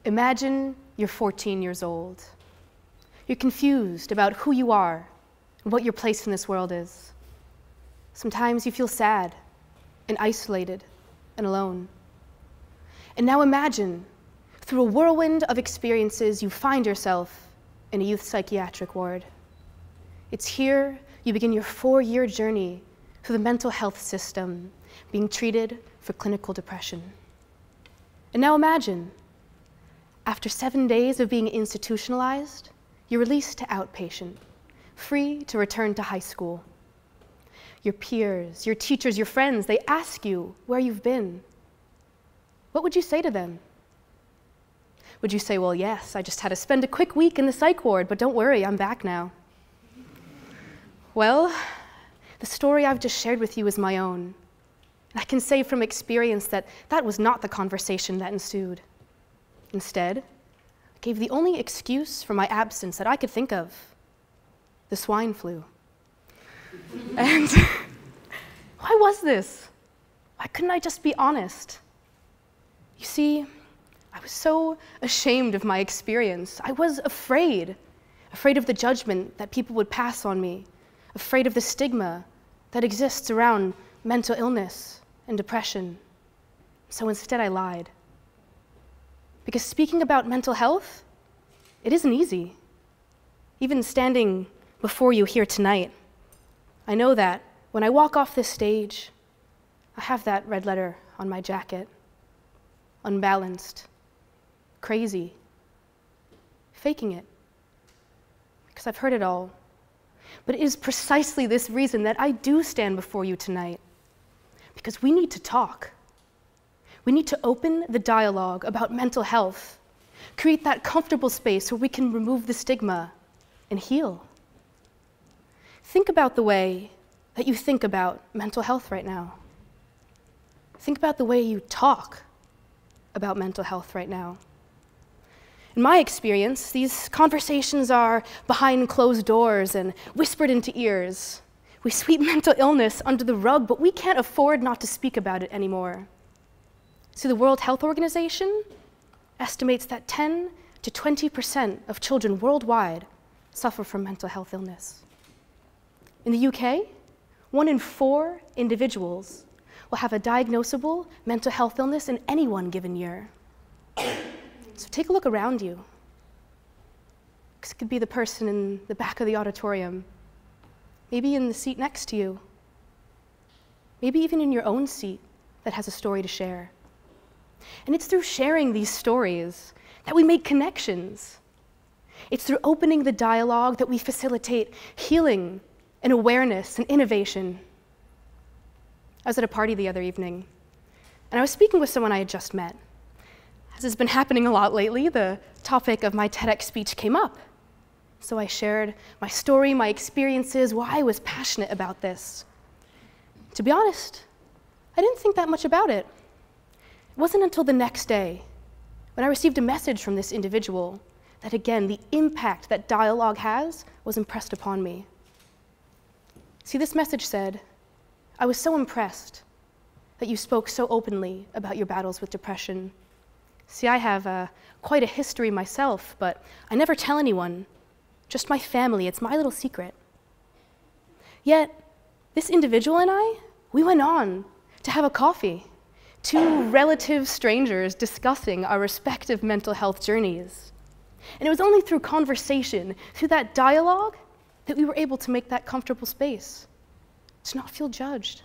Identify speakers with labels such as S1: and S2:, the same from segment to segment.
S1: Imagine you're 14 years old. You're confused about who you are and what your place in this world is. Sometimes you feel sad and isolated and alone. And now imagine, through a whirlwind of experiences, you find yourself in a youth psychiatric ward. It's here you begin your 4-year journey through the mental health system, being treated for clinical depression. And now imagine, after 7 days of being institutionalized, you're released to outpatient, free to return to high school. Your peers, your teachers, your friends, they ask you where you've been. What would you say to them? Would you say, well, yes, I just had to spend a quick week in the psych ward, but don't worry, I'm back now? Well, the story I've just shared with you is my own. And I can say from experience that that was not the conversation that ensued. Instead, I gave the only excuse for my absence that I could think of: the swine flu. And why was this? Why couldn't I just be honest? You see, I was so ashamed of my experience. I was afraid of the judgment that people would pass on me, afraid of the stigma that exists around mental illness and depression. So instead I lied. Because speaking about mental health, it isn't easy. Even standing before you here tonight, I know that when I walk off this stage, I have that red letter on my jacket: unbalanced, crazy, faking it. Because I've heard it all. But it is precisely this reason that I do stand before you tonight. Because we need to talk. We need to open the dialogue about mental health, create that comfortable space where we can remove the stigma and heal. Think about the way that you think about mental health right now. Think about the way you talk about mental health right now. In my experience, these conversations are behind closed doors and whispered into ears. We sweep mental illness under the rug, but we can't afford not to speak about it anymore. So the World Health Organization estimates that 10 to 20% of children worldwide suffer from mental health illness. In the UK, 1 in 4 individuals will have a diagnosable mental health illness in any one given year. So take a look around you. This could be the person in the back of the auditorium, maybe in the seat next to you, maybe even in your own seat that has a story to share. And it's through sharing these stories that we make connections. It's through opening the dialogue that we facilitate healing and awareness and innovation. I was at a party the other evening, and I was speaking with someone I had just met. As has been happening a lot lately, the topic of my TEDx speech came up. So I shared my story, my experiences, why I was passionate about this. To be honest, I didn't think that much about it. It wasn't until the next day, when I received a message from this individual, that again, the impact that dialogue has was impressed upon me. See, this message said, "I was so impressed that you spoke so openly about your battles with depression. See, I have quite a history myself, but I never tell anyone, just my family. It's my little secret." Yet, this individual and I, we went on to have a coffee, 2 relative strangers discussing our respective mental health journeys. And it was only through conversation, through that dialogue, that we were able to make that comfortable space, to not feel judged,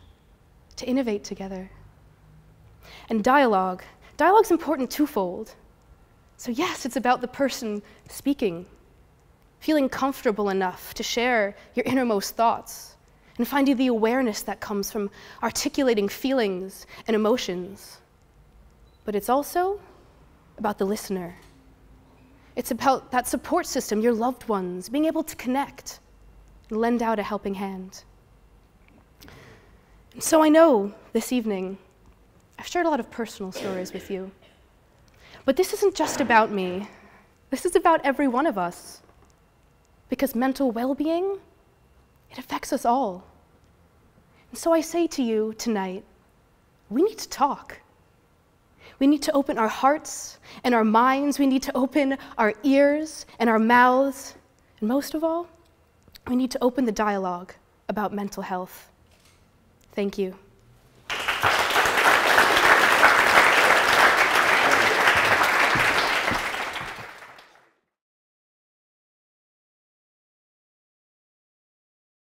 S1: to innovate together. And dialogue's important twofold. So yes, it's about the person speaking, feeling comfortable enough to share your innermost thoughts, and finding the awareness that comes from articulating feelings and emotions. But it's also about the listener. It's about that support system, your loved ones, being able to connect and lend out a helping hand. And so I know this evening, I've shared a lot of personal stories with you. But this isn't just about me. This is about every one of us. Because mental well-being, it affects us all. And so I say to you tonight, we need to talk. We need to open our hearts and our minds. We need to open our ears and our mouths. And most of all, we need to open the dialogue about mental health. Thank you.